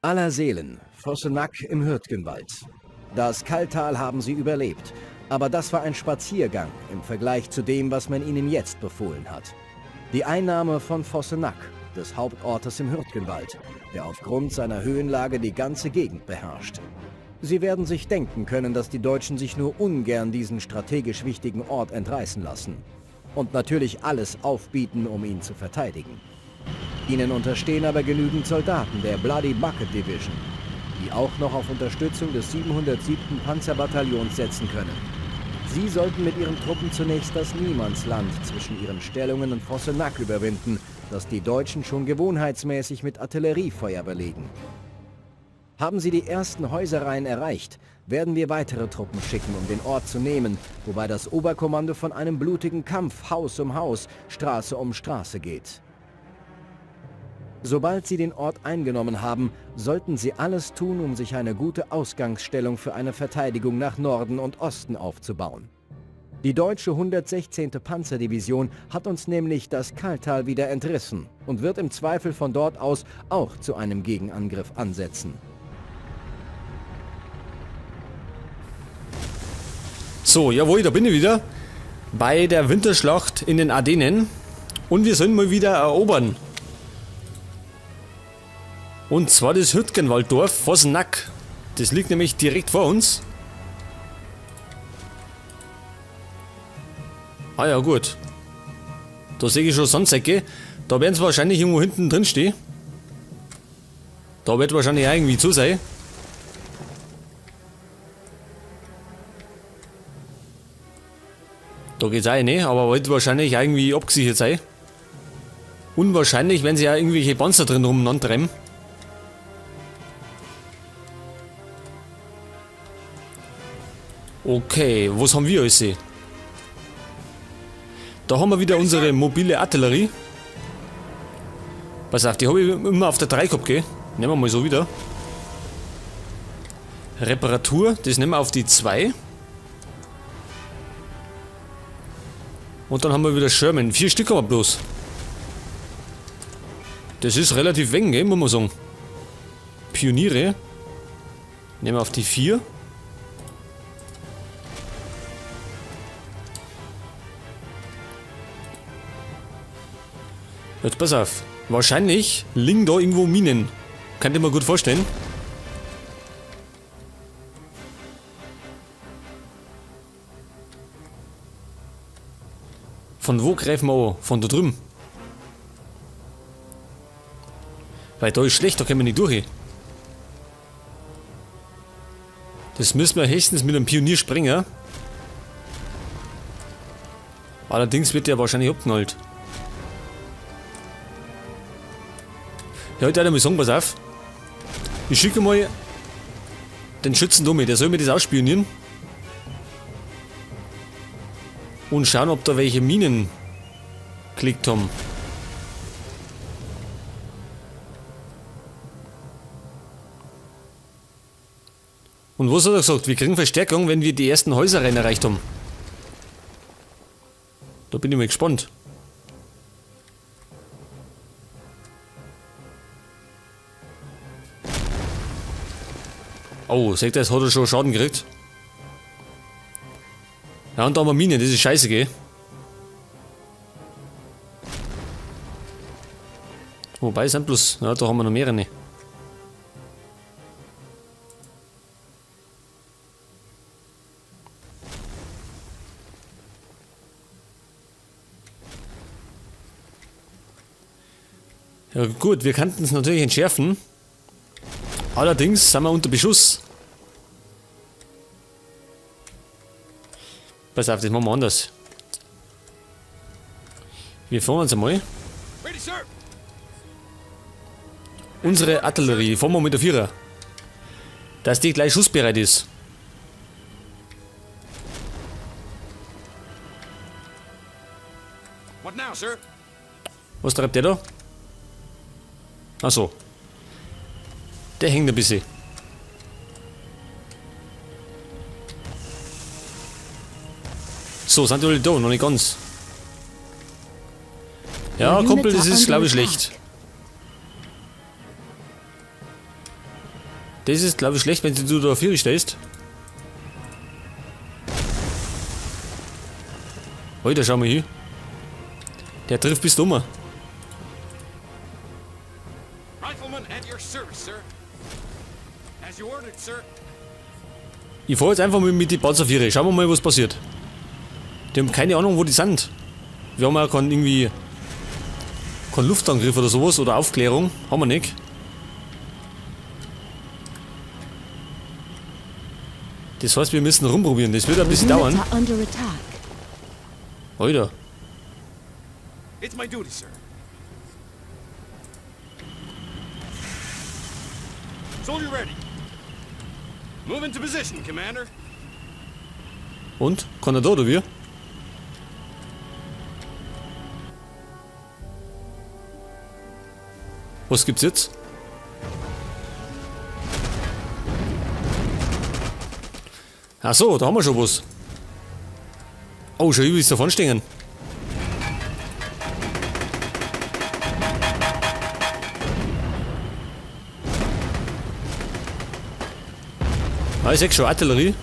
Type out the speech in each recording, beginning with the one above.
Aller Seelen, Vossenack im Hürtgenwald. Das Kalltal haben sie überlebt, aber das war ein Spaziergang im Vergleich zu dem, was man ihnen jetzt befohlen hat. Die Einnahme von Vossenack, des Hauptortes im Hürtgenwald, der aufgrund seiner Höhenlage die ganze Gegend beherrscht. Sie werden sich denken können, dass die Deutschen sich nur ungern diesen strategisch wichtigen Ort entreißen lassen. Und natürlich alles aufbieten, um ihn zu verteidigen. Ihnen unterstehen aber genügend Soldaten der Bloody Bucket Division, die auch noch auf Unterstützung des 707. Panzerbataillons setzen können. Sie sollten mit ihren Truppen zunächst das Niemandsland zwischen ihren Stellungen und Vossenack überwinden, das die Deutschen schon gewohnheitsmäßig mit Artilleriefeuer belegen. Haben sie die ersten Häuserreihen erreicht, werden wir weitere Truppen schicken, um den Ort zu nehmen, wobei das Oberkommando von einem blutigen Kampf Haus um Haus, Straße um Straße geht. Sobald sie den Ort eingenommen haben, sollten sie alles tun, um sich eine gute Ausgangsstellung für eine Verteidigung nach Norden und Osten aufzubauen. Die deutsche 116. Panzerdivision hat uns nämlich das Kalltal wieder entrissen und wird im Zweifel von dort aus auch zu einem Gegenangriff ansetzen. So, jawohl, da bin ich wieder. Bei der Winterschlacht in den Ardennen. Und wir sollen mal wieder erobern. Und zwar das Hürtgenwalddorf Vossenack. Das liegt nämlich direkt vor uns. Ah ja, gut. Da sehe ich schon Sandsäcke. Da werden sie wahrscheinlich irgendwo hinten drin stehen. Da wird wahrscheinlich auch irgendwie zu sein. Da geht's auch nicht, aber wird wahrscheinlich irgendwie abgesichert sein. Unwahrscheinlich, wenn sie ja irgendwelche Panzer drin rumeinander treiben. Okay, was haben wir alles? Da haben wir wieder unsere mobile Artillerie. Pass auf, die habe ich immer auf der 3 gehabt, gell? Nehmen wir mal so wieder. Reparatur, das nehmen wir auf die 2. Und dann haben wir wieder Sherman. 4 Stück haben wir bloß. Das ist relativ wenig, gell, muss man sagen. Pioniere. Nehmen wir auf die 4. Jetzt pass auf. Wahrscheinlich liegen da irgendwo Minen. Könnt ihr mir gut vorstellen. Von wo greifen wir an? Von da drüben. Weil da ist schlecht, da können wir nicht durch. Das müssen wir höchstens mit einem Pionier sprengen. Allerdings wird der wahrscheinlich abknallt. Ja, ich würde mal sagen, pass auf. Ich schicke mal den Schützen da mit, der soll mir das ausspionieren. Und schauen, ob da welche Minen geklickt haben. Und was hat er gesagt? Wir kriegen Verstärkung, wenn wir die ersten Häuserreihen erreicht haben. Da bin ich mal gespannt. Oh, seht ihr, jetzt hat er schon Schaden gekriegt. Ja, und da haben wir Minen, das ist scheiße, gell? Wobei, sind bloß, ja, da haben wir noch mehrere. Ja gut, wir könnten es natürlich entschärfen. Allerdings sind wir unter Beschuss. Pass auf, das machen wir anders. Wir fahren uns einmal. Unsere Artillerie, fahren wir mit der 4er. Dass die gleich schussbereit ist. Was treibt der da? Achso. Der hängt ein bisschen. So, sind die alle da? Noch nicht ganz. Ja, Kumpel, das ist, glaube ich, schlecht. Das ist, glaube ich, schlecht, wenn du da auf 4 stehst. Heute schau mal hier. Der trifft bis dummer. Rifleman at your service, sir. As you ordered, sir. Ich fahr jetzt einfach mal mit die Panzer 4. Schauen wir mal, was passiert. Die haben keine Ahnung, wo die sind. Wir haben auch keinen Luftangriff oder sowas oder Aufklärung. Haben wir nicht. Das heißt, wir müssen rumprobieren. Das wird ein bisschen Units dauern. are under attack. Alter. It's my duty, sir. Soldier ready. Move into position, Commander. Und? Kann er da oder wie? Was gibt's jetzt? Ach so, da haben wir schon was. Oh, schon übelst davon stehen. Ah, ich sehe schon Artillerie.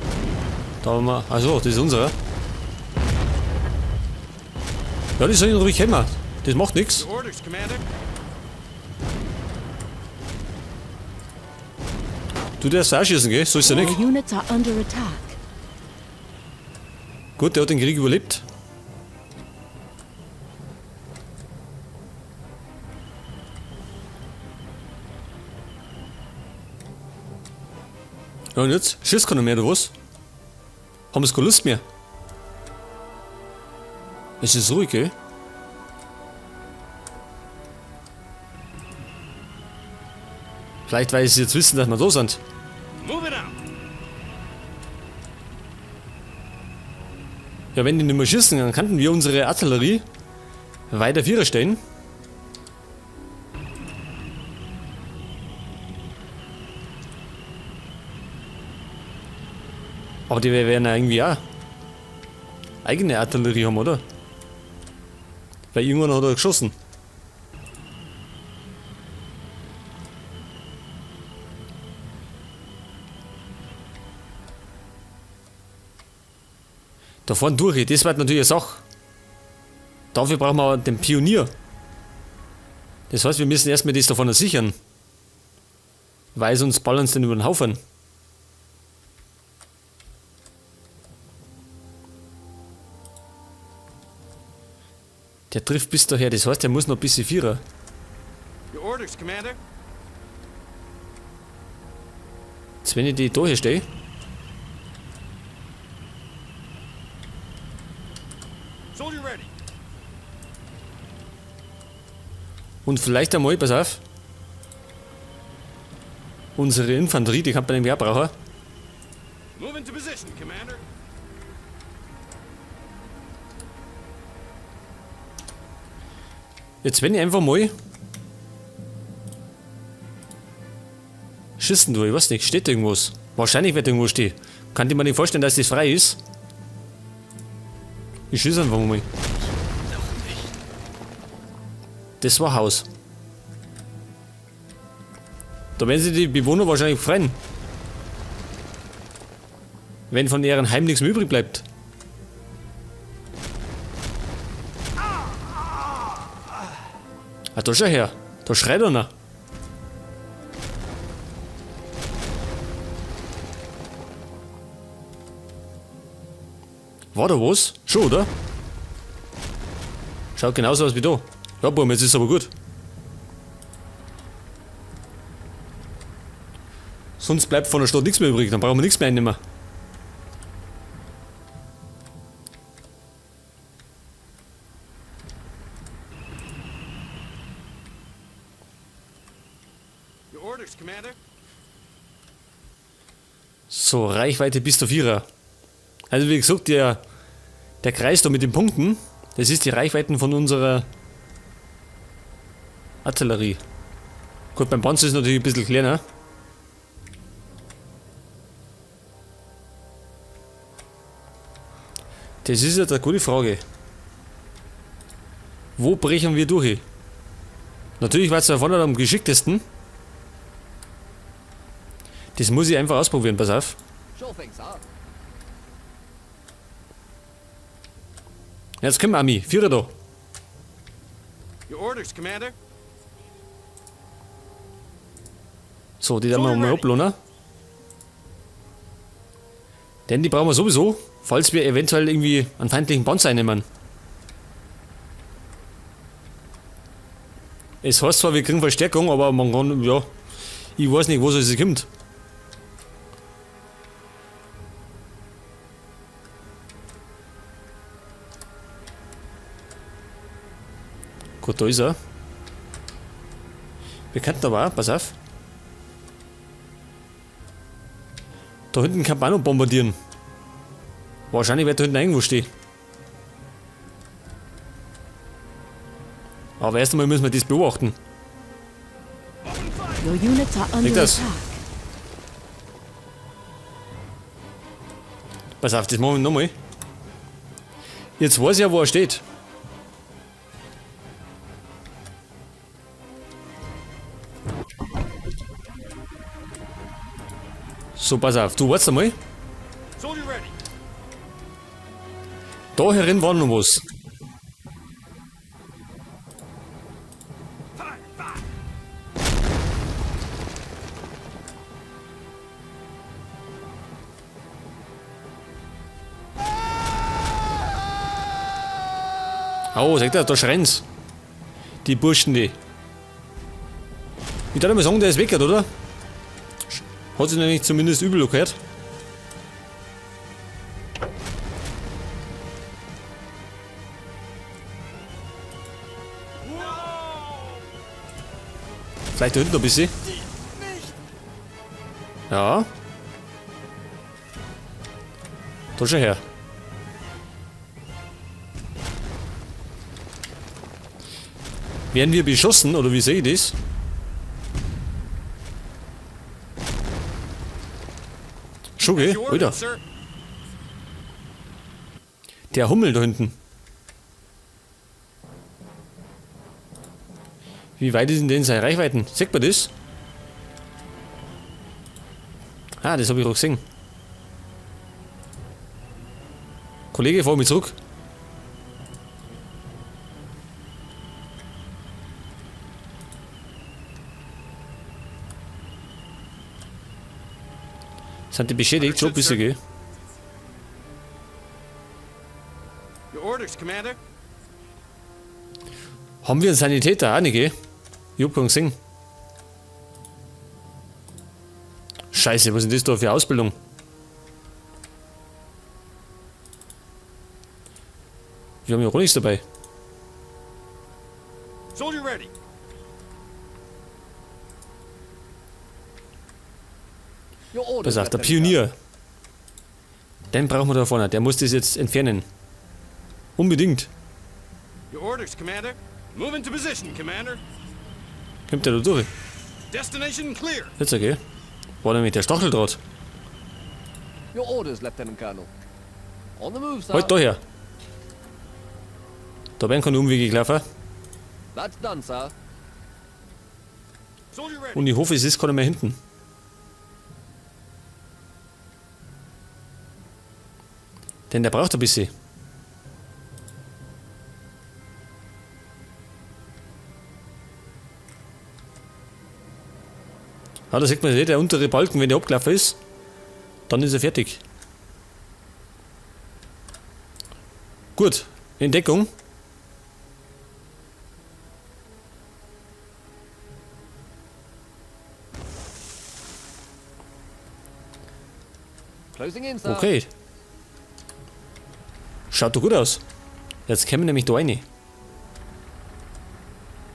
Da haben wir. Achso, das ist unsere. Ja, die sollen ruhig hämmern. Das macht nichts. Your orders, Commander. Du darfst auch schießen, gell? So ist ja nicht. Our units are under attack. Gut, der hat den Krieg überlebt. Ja, und jetzt? Schiss keiner mehr, oder was? Haben sie keine Lust mehr? Es ist ruhig, gell? Vielleicht, weil sie jetzt wissen, dass wir da sind. Move it out. Ja, wenn die nicht mehr schießen, dann könnten wir unsere Artillerie weiter Vierer stellen. Aber die werden ja irgendwie auch eigene Artillerie haben, oder? Weil irgendwann hat er geschossen. Da vorne durch, das wird natürlich eine Sache. Dafür brauchen wir den Pionier. Das heißt, wir müssen erstmal das da vorne sichern. Weil sonst ballern sie den über den Haufen. Der trifft bis daher, das heißt, der muss noch ein bisschen Vierer. Your orders, Commander. Jetzt wenn ich die da hier stehe. Soldier ready. Und vielleicht einmal, pass auf. Unsere Infanterie, die kann man nämlich auch brauchen. Move into position, Commander. Jetzt wenn ich einfach mal schießen tue, ich weiß nicht, steht irgendwas. Wahrscheinlich wird irgendwo stehen. Kann ich mir nicht vorstellen, dass das frei ist. Ich schieße einfach mal. Das war Haus. Da werden sich die Bewohner wahrscheinlich freuen. Wenn von ihrem Heim nichts mehr übrig bleibt. Ah, da schau her. Da schreit einer. War da was? Schon, oder? Schaut genauso aus wie da. Ja, Buben, jetzt ist aber gut. Sonst bleibt von der Stadt nichts mehr übrig, dann brauchen wir nichts mehr einnehmen. Your orders, Commander. So, Reichweite bis zur Vierer. Also wie gesagt, der Kreis da mit den Punkten, das ist die Reichweiten von unserer Artillerie. Gut, beim Panzer ist es natürlich ein bisschen kleiner. Das ist jetzt eine gute Frage. Wo brechen wir durch? Natürlich war es da vorne am geschicktesten. Das muss ich einfach ausprobieren, pass auf. Sure thing, Sir. Jetzt komm, Ami, Führer da. Your orders, Commander. So, die werden wir mal ablohnen. Denn die brauchen wir sowieso, falls wir eventuell irgendwie einen feindlichen Panzer einnehmen. Es heißt zwar, wir kriegen Verstärkung, aber man kann, ja, ich weiß nicht, wo sie kommt. Gut, da ist er. Wir könnten aber auch, pass auf. Da hinten kann man auch noch bombardieren. Wahrscheinlich wird da hinten irgendwo stehen. Aber erst einmal müssen wir das beobachten. Your units are under Leg das. attack. Pass auf, das machen wir nochmal. Jetzt weiß ich ja, wo er steht. So, pass auf, du wartest einmal. Soldier ready. Da herin war noch was. Fire, fire. Oh, sagt er, da schreien's. Die Burschen, die. Ich darf mal sagen, der ist weg, oder? Hat sich nämlich zumindest übel gehört. Vielleicht da hinten noch ein bisschen. Ja. Da schon her. Werden wir beschossen, oder wie sehe ich das? Schon, gell? Your Alter. orders, sir. Der Hummel da hinten. Wie weit ist denn seine Reichweiten? Sieht man das? Ah, das habe ich auch gesehen. Kollege, fahr mich zurück. Sind die beschädigt? Schon ein bisschen, gell? Your orders, Commander. Haben wir einen Sanitäter? Auch nicht, gell? Ich hab keinen gesehen. Scheiße, was ist denn das da für Ausbildung? Wir haben ja auch nichts dabei. Soldier ready. Your orders, Pass auf, der Lieutenant, Pionier. Den brauchen wir da vorne. Der muss das jetzt entfernen. Unbedingt. Your orders, Commander. Move into position, Commander. Kommt der da durch? Destination clear. Jetzt okay. War nämlich der Stacheldraht. Sir. Your orders, Lieutenant Colonel. On the move, Sir. Halt da her. Da werden keine Umwege gelaufen. That's done, Sir. Soldier ready. Und ich hoffe, es ist keiner mehr hinten. Denn der braucht ein bisschen. Ah, da sieht man der untere Balken, wenn der abgelaufen ist, dann ist er fertig. Gut, in Deckung. Closing in, Sir. Okay. Schaut doch gut aus. Jetzt kommen wir nämlich da rein.